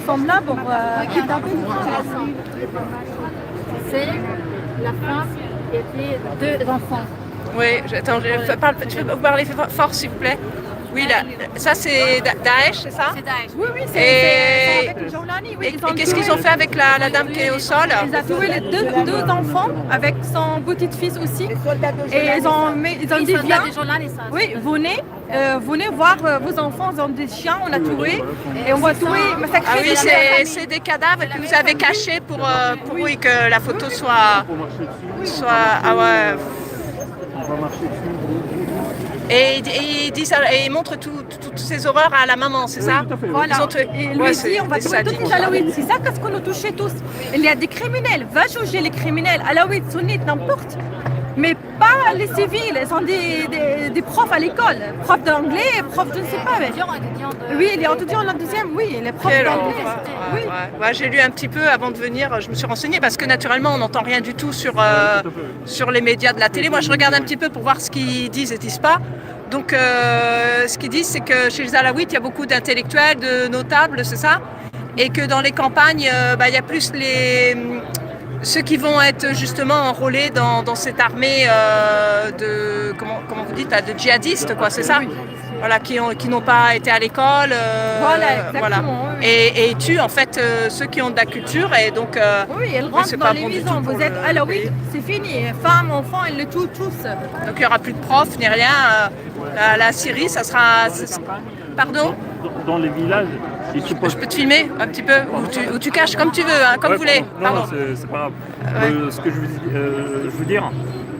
sommes là pour kidnapper. C'est la femme qui était deux enfants. Oui, attends, tu peux vous parler fort s'il vous plaît? Oui, là, ça c'est Daesh, c'est ça? C'est Daesh. Oui, c'est avec le Jawlani. Oui, Et qu'est-ce qu'ils ont fait avec la dame qui est au sol? Ils ont tué les deux enfants avec son petit-fils aussi. Et ils ont dit viens, oui, venez voir vos enfants, ils ont des chiens, on a tué et on va tuer, massacrer. Ah oui, c'est des cadavres que vous avez cachés pour oui, que la photo soit ah ouais. On va marcher dessus. Et ils montrent toutes ces horreurs à la maman, c'est ça? Tout à fait. Voilà. Ils ont tué. Et lui dit, on va tuer tous les alaouites. C'est ça qu'est-ce qu'on a touché tous. Il y a des criminels. Va juger les criminels, alaouites, sunnites, n'importe. Mais pas les civils. Ils sont des profs à l'école. Profs d'anglais, profs de ne sais pas. Mais... Oui, les étudiants en deuxième, oui. Les profs d'anglais. Oui. Ouais, j'ai lu un petit peu avant de venir, je me suis renseignée parce que naturellement on n'entend rien du tout sur les médias de la télé. Moi je regarde un petit peu pour voir ce qu'ils disent et disent pas. Donc ce qu'ils disent c'est que chez les Alaouites il y a beaucoup d'intellectuels, de notables, c'est ça? Et que dans les campagnes il y a plus ceux qui vont être justement enrôlés dans cette armée de comment vous dites là, de djihadistes quoi, c'est ça? Voilà, qui n'ont pas été à l'école, voilà, exactement. Oui. Et ils tuent en fait ceux qui ont de la culture et donc. Oui, ils rentrent dans les maisons. Vous êtes alaouite, c'est fini. Femmes, enfants, ils le tuent tous. Donc il n'y aura plus de profs ni rien. La Syrie, ça sera. Pardon? Dans les villages. Je peux te filmer un petit peu ou tu caches comme tu veux, hein, comme vous voulez. Non, c'est pas grave. Ce que je veux dire,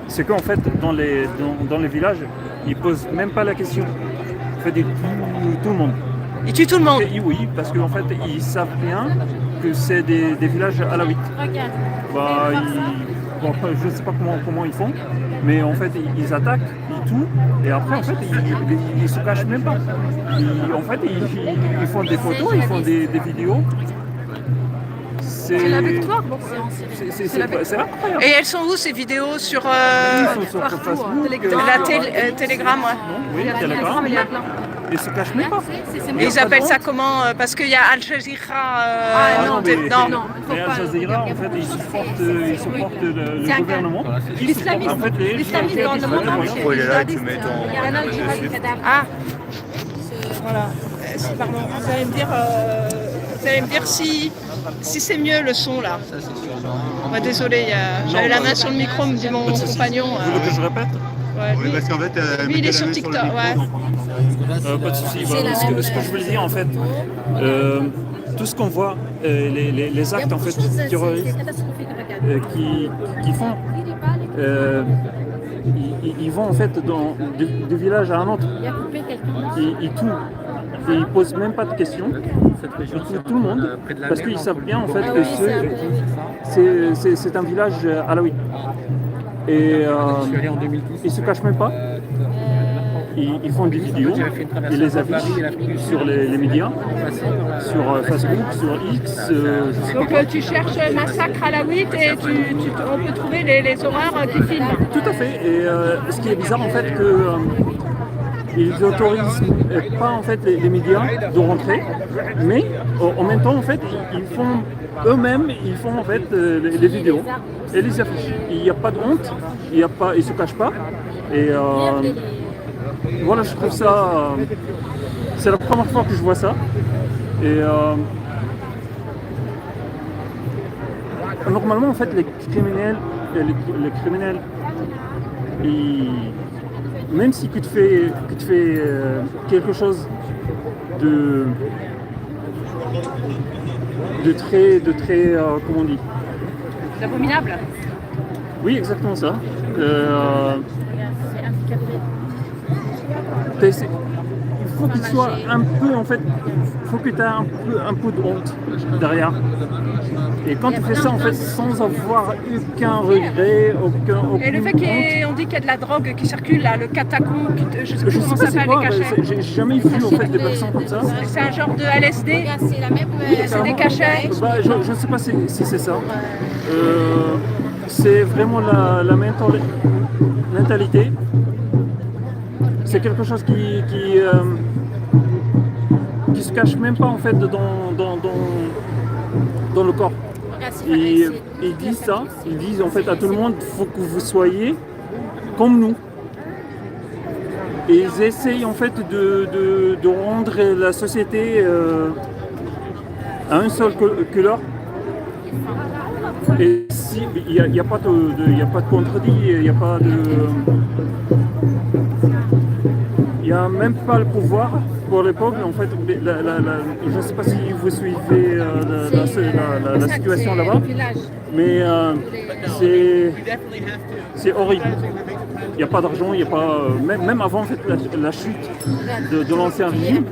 c'est qu'en fait, dans les villages, ils posent même pas la question. En fait, ils tuent tout le monde. Ils tuent tout le monde? Et oui, parce qu'en fait, ils savent bien que c'est des villages alaouites. Bah, je ne sais pas comment ils font, mais en fait, ils attaquent, ils tuent, et après, en fait, ils se cachent même pas. Ils font des photos, ils font des vidéos. C'est la victoire. C'est incroyable. Et elles sont où ces vidéos sur Ils sont sur Facebook, Telegram, ouais. Oui, Telegram. Ils se cachent même pas. Et ils appellent ça comment? Parce qu'il y a Al Jazeera. Non. Mais Al Jazeera, en fait, ils supportent le gouvernement. L'islamisme. En fait, L'islamisme dans le monde entier. Il est là, tu mets ton... Ah, voilà. Pardon. Vous allez me dire si c'est mieux le son là. Désolé, j'avais la main sur le micro, me dit mon compagnon. Vous voulez que je répète? Ouais, Oui, parce qu'en fait, lui il est sur TikTok, ouais. Pas de souci. Ce que je voulais dire en fait, tout ce qu'on voit, les actes en fait terroristes qui font, ils vont en fait du village à un autre. Ils tuent. Et ils posent même pas de questions. Ils tuent tout le monde parce qu'ils savent bien en fait que c'est un village alaouite. Et ils se cachent même pas. Ils font des vidéos, ils les affichent sur les médias, sur Facebook, sur X. Donc tu cherches massacre alaouite et on peut trouver les horreurs qui filment. Tout à fait. Et ce qui est bizarre en fait que ils autorisent pas en fait les médias de rentrer, mais en même temps en fait ils font eux-mêmes en fait les vidéos et les affiches. Il n'y a pas de honte, ils se cachent pas. Et voilà, je trouve ça. C'est la première fois que je vois ça. Et normalement en fait les criminels même si tu fais quelque chose de très comment on dit, Abominable. oui, exactement ça. Il faut qu'il soit un peu en fait, il faut que tu aies un peu de honte derrière. Et quand tu fais ça en fait sans avoir aucun regret, Et le fait qu'on dit qu'il y a de la drogue qui circule là, le catacombe, je sais plus comment ça s'appelle, les cachets. J'ai jamais vu en fait des personnes comme ça. C'est un genre de LSD. C'est des cachets. Je ne sais pas si c'est ça. C'est vraiment la mentalité. C'est quelque chose qui se cache même pas en fait dans dans le corps. Racisme, Et c'est- ils disent ça, ils disent en fait à tout le monde, il faut que vous soyez comme nous. Et ils essayent en fait de rendre la société à une seule couleur. Et si, il n'y a pas de contredit, il n'y a pas de... Il n'y a même pas le pouvoir pour les peuples. En fait, je ne sais pas si vous suivez la situation c'est là-bas, le village. mais c'est horrible. Il n'y a pas d'argent, il n'y a pas... même avant en fait, la chute de l'ancien régime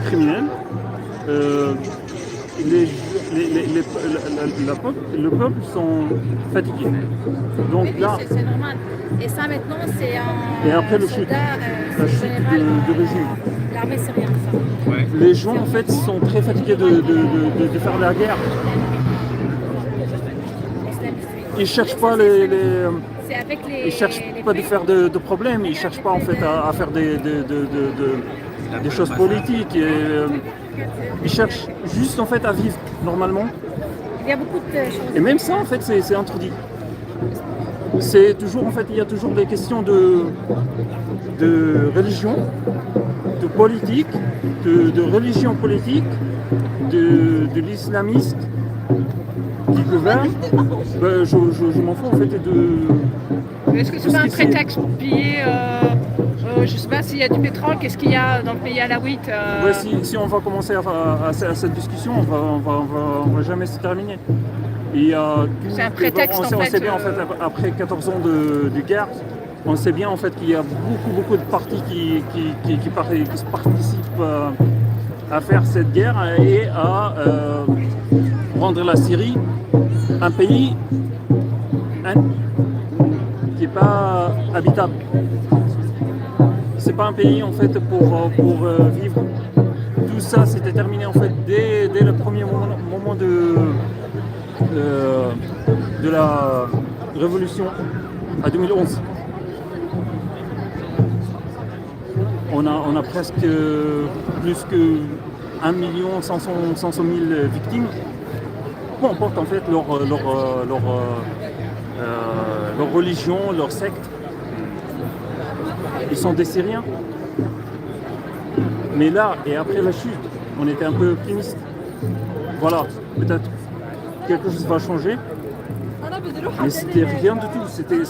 criminel, le peuple sont fatigués. Donc Oui, là, c'est normal. Et ça maintenant, c'est un et après le chute, soldat, la chute général, du régime. l'armée syrienne, ça. Les gens en fait sont très fatigués de faire la guerre. Ils cherchent pas C'est avec les. ils cherchent les pas de faits. faire de problèmes. Ils cherchent pas en fait à faire des choses politiques. Et, ils cherchent juste en fait à vivre normalement. Il y a beaucoup de choses. Et même ça en fait c'est interdit. C'est toujours en fait il y a toujours des questions de religion, de politique, de religion politique, de l'islamiste qui gouverne. Ben, je m'en fous en fait de. Est-ce que c'est pas un prétexte pour piller je ne sais pas s'il y a du pétrole, qu'est-ce qu'il y a dans le pays alawite Ouais, si on va commencer à cette discussion, on va jamais se terminer. C'est un prétexte, on en sait fait, bien en fait après 14 ans de guerre, on sait bien en fait qu'il y a beaucoup de partis qui participent à faire cette guerre et à rendre la Syrie un pays qui n'est pas habitable. C'est pas un pays en fait pour vivre. Tout ça s'était terminé en fait dès le premier moment de la révolution à 2011. On a presque plus que 1 500 000 victimes. Peu importe en fait leur religion, leur secte. Ils sont des Syriens. Mais là, et après la chute, on était un peu optimiste. Voilà, peut-être quelque chose va changer. Mais c'était rien du tout. C'était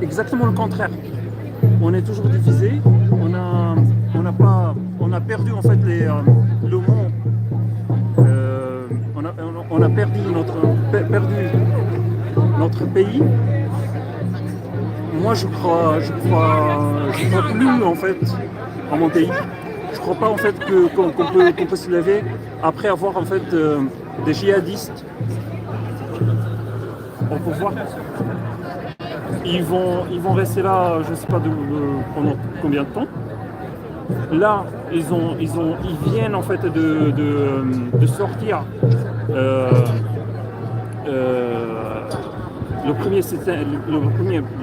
exactement le contraire. On est toujours divisé. On a perdu en fait le monde. On a perdu notre pays. Moi, je crois plus en fait en mon pays. Je crois pas en fait qu'on peut se lever après avoir en fait des djihadistes au pouvoir. Ils vont rester là, je sais pas pendant combien de temps. Là, ils viennent en fait de sortir.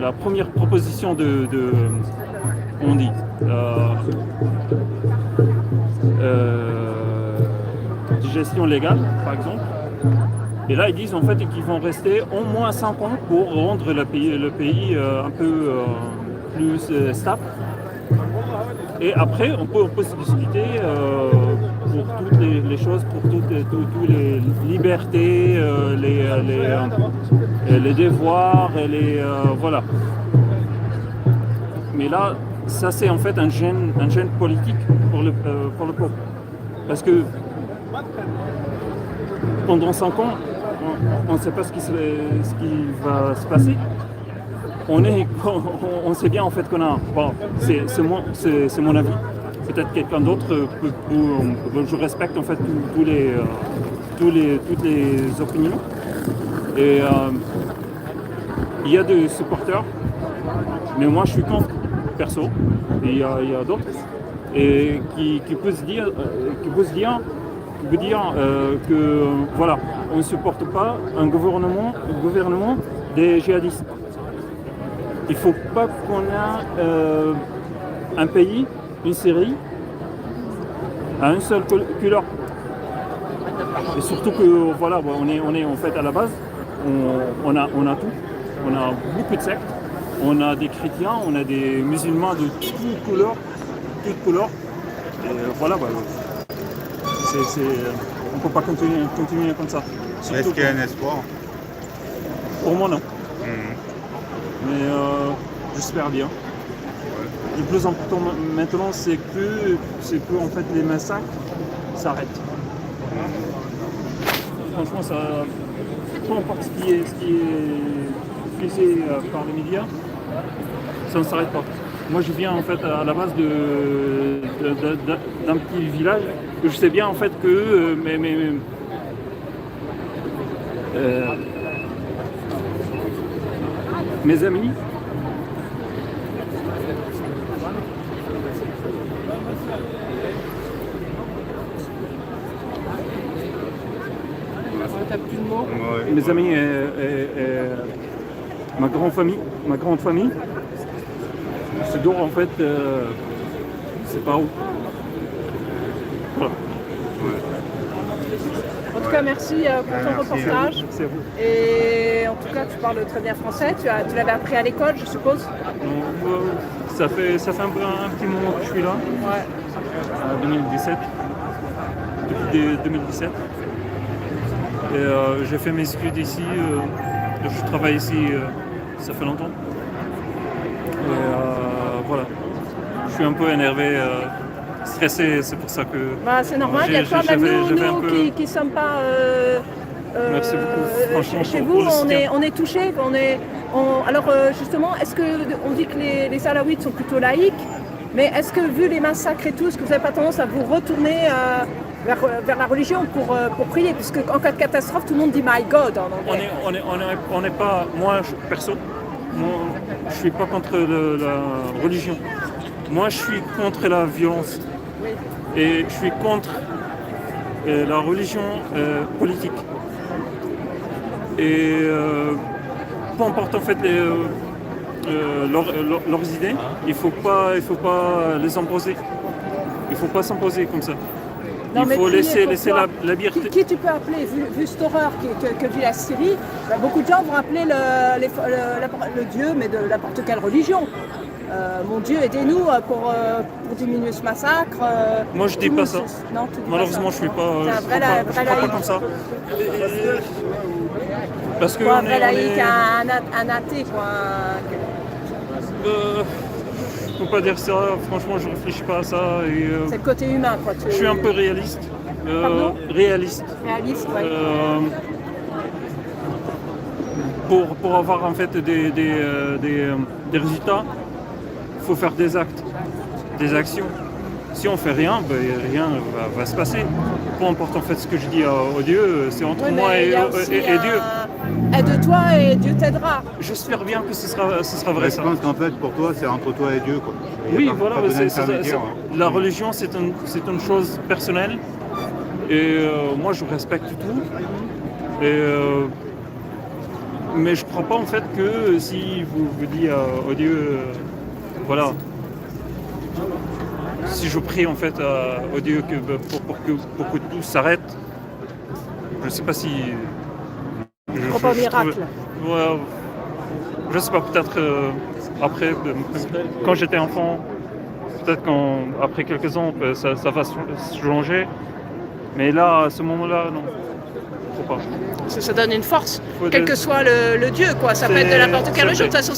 La première proposition de gestion légale, par exemple. Et là, ils disent en fait qu'ils vont rester au moins 5 ans pour rendre le pays un peu plus stable. Et après, on peut se discuter pour toutes les choses, pour toutes les libertés, les devoirs, et voilà. Mais là, ça c'est en fait un gène politique pour le peuple. Parce que pendant 5 ans, on ne sait pas ce qui va se passer. On sait bien en fait qu'on a. Bon, c'est mon avis. Peut-être quelqu'un d'autre je respecte en fait toutes les opinions. Et il y a des supporters, mais moi je suis contre, perso. Et il y a d'autres et qui peut se dire que voilà, on ne supporte pas un gouvernement des djihadistes. Il ne faut pas qu'on ait un pays, une Syrie, à une seule couleur. Et surtout que voilà, on est en fait à la base, on a tout. On a beaucoup de sectes. On a des chrétiens, on a des musulmans de toutes couleurs. Et voilà, on ne peut pas continuer comme ça. Est-ce qu'il y a un espoir? Pour moi, non. Mais j'espère bien. Le plus important maintenant, c'est que en fait, les massacres s'arrêtent. Franchement, ça, peu importe ce qui est diffusé par les médias, ça ne s'arrête pas. Moi, je viens en fait à la base d'un petit village. Je sais bien en fait que mes amis Ouais. mes amis ma grande famille se dort en fait c'est pas où. Voilà. En tout cas, merci pour ton reportage. C'est vous. Et en tout cas, tu parles très bien français. Tu l'avais appris à l'école, je suppose. Donc, ça fait un petit moment que je suis là. Ouais. 2017. Depuis 2017. Et j'ai fait mes études ici. Je travaille ici, ça fait longtemps. Et voilà. Je suis un peu énervé, stressé, c'est pour ça que... Bah, c'est normal, il y a toi, même nous qui ne sommes pas... Merci beaucoup, franchement, chez pour vous, le soutien. on est touchés. Alors justement, est-ce qu'on dit que les Alaouites sont plutôt laïques, mais est-ce que vu les massacres et tout, est-ce que vous n'avez pas tendance à vous retourner vers la religion pour prier? Puisque en cas de catastrophe, tout le monde dit My God en anglais. On n'est pas... Moi, perso, je suis pas contre la religion. Moi, je suis contre la violence. Et je suis contre la religion politique. Et peu importe en fait leurs idées, il faut pas les imposer. Il faut pas s'imposer comme ça. Non, il faut laisser la liberté. Qui tu peux appeler, vu cette horreur que vit la Syrie, beaucoup de gens vont appeler le Dieu, mais de n'importe quelle religion. Mon Dieu, aidez-nous pour diminuer ce massacre. Moi, je dis pas ça. Non, tu dis malheureusement, pas ça. je suis pas. C'est un vrai laïc. Comme ça. Parce que un vrai laïc, un athée, quoi. Je peux pas dire ça. Franchement, je réfléchis pas à ça. C'est le côté humain, quoi. Je suis un peu réaliste. Réaliste. Réaliste, ouais. Pour avoir en fait des résultats, il faut faire des actes, des actions. Si on fait rien, rien va se passer. Peu importe en fait ce que je dis au Dieu, c'est entre moi et Dieu. Aide-toi et Dieu t'aidera. J'espère bien que ce sera vrai. Je pense qu'en fait pour toi c'est entre toi et Dieu, quoi. Oui, voilà, la religion c'est une chose personnelle et moi je respecte tout. Mais je ne crois pas en fait que si vous dites au Dieu, voilà, si je prie en fait au Dieu pour que tout s'arrête, je ne sais pas si... Je ne crois pas au miracle. Je ne sais pas, peut-être après, quand j'étais enfant, peut-être qu'après quelques ans, ça va se changer. Mais là, à ce moment-là, non. Faut pas. Ça donne une force, quel que soit le Dieu, quoi. Ça peut être de n'importe quelle religion. De toute façon,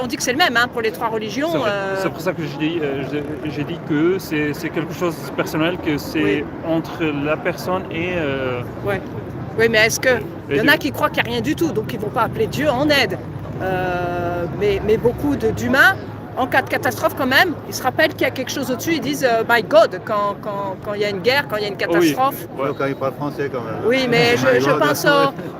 on dit que c'est le même pour les trois religions. C'est pour ça que j'ai dit que c'est quelque chose de personnel, que c'est entre la personne et... Ouais. Oui, mais est-ce que il y en a qui croient qu'il n'y a rien du tout, donc ils ne vont pas appeler Dieu en aide. Mais beaucoup d'humains, en cas de catastrophe quand même, ils se rappellent qu'il y a quelque chose au-dessus, ils disent My God quand il y a une guerre, quand il y a une catastrophe. Oui, quand ils parlent français quand même. Oui, mais je pense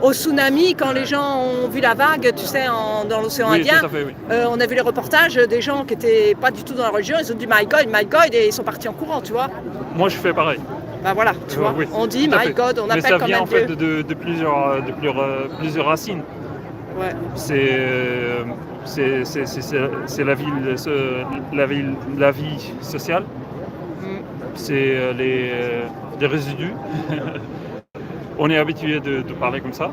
au tsunami, quand les gens ont vu la vague, tu sais, dans l'océan Indien. Tout à fait, oui. On a vu les reportages des gens qui n'étaient pas du tout dans la religion, ils ont dit My God, et ils sont partis en courant, tu vois. Moi, je fais pareil. Ben voilà, tu vois, oui, on dit My God, on appelle quand même Dieu. Mais ça vient en fait de plusieurs racines. Ouais. C'est la vie sociale. C'est les résidus. on est habitué de parler comme ça.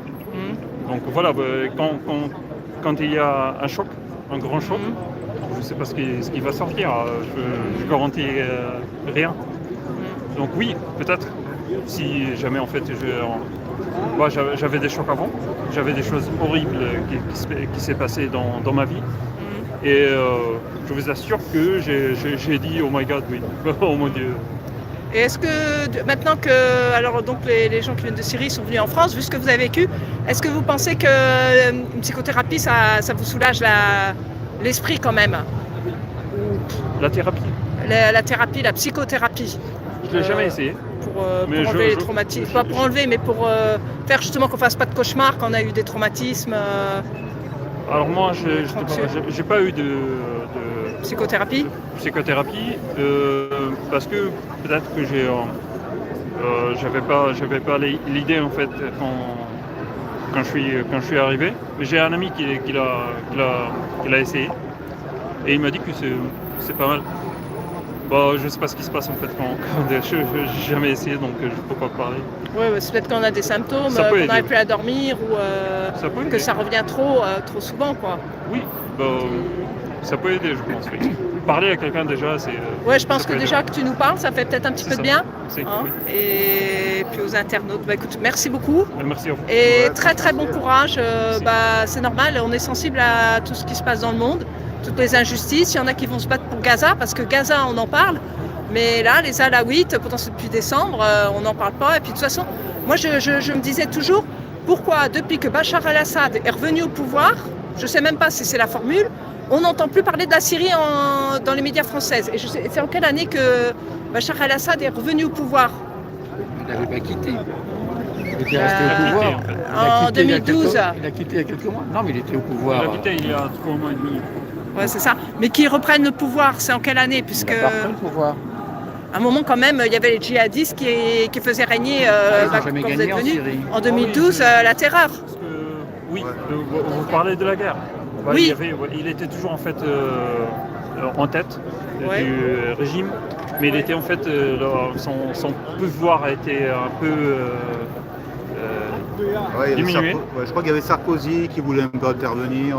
Donc voilà, quand il y a un choc, un grand choc, je ne sais pas ce qui va sortir, je garantis rien. Donc oui, peut-être, si jamais en fait j'avais des chocs avant, j'avais des choses horribles qui s'est passé dans ma vie. Et je vous assure que j'ai dit oh my god, oui, oh mon Dieu. Et est-ce que maintenant que donc les gens qui viennent de Syrie sont venus en France, vu ce que vous avez vécu, est-ce que vous pensez qu'une psychothérapie ça vous soulage l'esprit quand même? La thérapie? La thérapie, la psychothérapie. Je l'ai jamais essayé. Pour enlever les traumatismes, pas pour enlever, mais pour faire justement qu'on fasse pas de cauchemars quand on a eu des traumatismes. Alors moi, j'ai pas eu de psychothérapie. Psychothérapie, parce que peut-être que j'avais pas l'idée en fait quand je suis arrivé. Mais j'ai un ami qui l'a essayé et il m'a dit que c'est pas mal. Bah, je sais pas ce qui se passe en fait quand je n'ai jamais essayé, donc je peux pas parler. Oui, c'est peut-être qu'on a des symptômes, qu'on n'arrive plus à dormir ou que ça revient trop souvent, quoi. Oui, bah, ça peut aider, je pense. Oui. Parler à quelqu'un déjà, c'est... Oui, je pense que déjà que tu nous parles, ça fait peut-être un petit peu de bien. Oui. Et puis aux internautes, bah, écoute, merci beaucoup. Merci à vous. Et très très bon courage. C'est normal, on est sensible à tout ce qui se passe dans le monde, toutes les injustices. Il y en a qui vont se battre pour Gaza, parce que Gaza, on en parle. Mais là, les Alaouites, pourtant c'est depuis décembre, on n'en parle pas. Et puis de toute façon, moi je me disais toujours, pourquoi depuis que Bachar el-Assad est revenu au pouvoir, je ne sais même pas si c'est la formule, on n'entend plus parler de la Syrie dans les médias françaises. Et c'est en quelle année que Bachar el-Assad est revenu au pouvoir? Il n'avait pas quitté. Il était resté au pouvoir. En 2012. Il a quitté il y a quelques mois. Non, mais il était au pouvoir. Il a quitté il y a 3 mois et demi. Ouais, c'est ça. Mais qu'ils reprennent le pouvoir, c'est en quelle année? Puisque Il n'a pas repris le pouvoir. à un moment quand même, il y avait les djihadistes qui faisaient régner, jamais quand vous gagné êtes en venu, Syrie. en 2012, la terreur. Parce que, oui, vous parlez de la guerre. Bah, Oui. Il était toujours en fait en tête Ouais. du régime, mais il était en fait son pouvoir a été un peu Ouais, diminué. je crois qu'il y avait Sarkozy qui voulait un peu intervenir.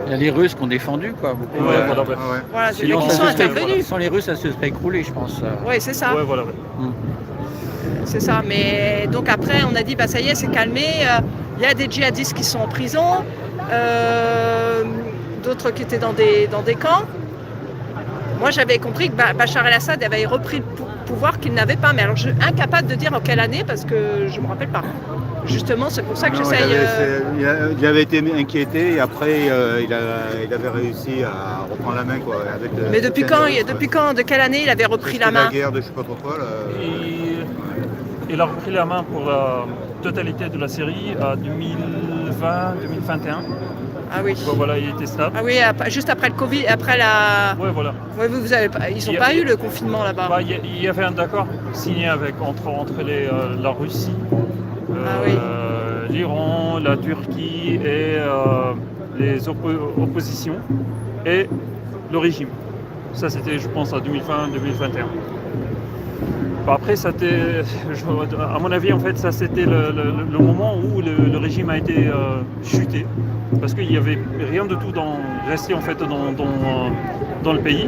Il y a les Russes qui ont défendu, quoi. Beaucoup. Ouais, voilà. Ouais. Voilà, c'est eux Sinon, qui ça sont se serait- intervenus. sans les Russes, ça se serait écroulé, je pense. Oui, c'est ça. Ouais, voilà. C'est ça. Mais donc après, on a dit, bah ça y est, c'est calmé. Il y a des djihadistes qui sont en prison, d'autres qui étaient dans des camps. Moi, j'avais compris que Bachar el-Assad avait repris le pouvoir qu'il n'avait pas. Mais alors, je suis incapable de dire en quelle année parce que je ne me rappelle pas. Justement, c'est pour ça que Non, j'essaye. il avait été inquiété et après il avait réussi à reprendre la main. Quoi, avec, Mais depuis quand, de quelle année il avait repris la main? La guerre de je sais pas trop quoi. Là. Il a repris la main pour la totalité de la série à 2020-2021. Ah oui. Ouais, voilà, il était stable. Ah oui, juste après le Covid, après la. Ouais, voilà. Ouais, vous avez pas, ils n'ont pas eu le confinement là-bas. Bah, il y avait un accord signé entre la Russie, l'Iran, la Turquie et les oppositions et le régime. Ça, c'était, je pense, à 2020-2021. Après, à mon avis, en fait, ça c'était le moment où le régime a été chuté, parce qu'il n'y avait rien de tout resté en fait dans le pays.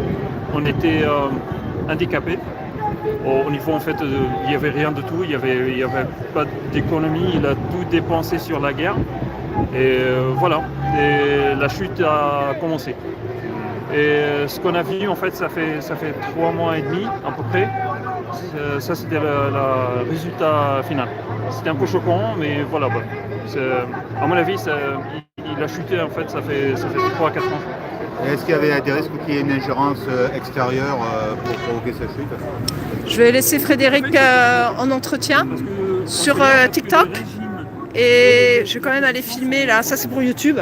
On était handicapés. Au niveau en fait, il n'y avait rien de tout. Il y avait pas d'économie. Il a tout dépensé sur la guerre. Et voilà. Et la chute a commencé. Et ce qu'on a vu en fait, ça fait 3 mois et demi à peu près. Ça c'était le résultat final. C'était un peu choquant, mais voilà. Bon. À mon avis, il a chuté en fait, ça fait 3 à 4 ans. Et est-ce qu'il y avait des risques qu'il y ait une ingérence extérieure pour provoquer cette chute? Je vais laisser Frédéric en entretien sur TikTok. Et je vais quand même aller filmer là, ça c'est pour YouTube.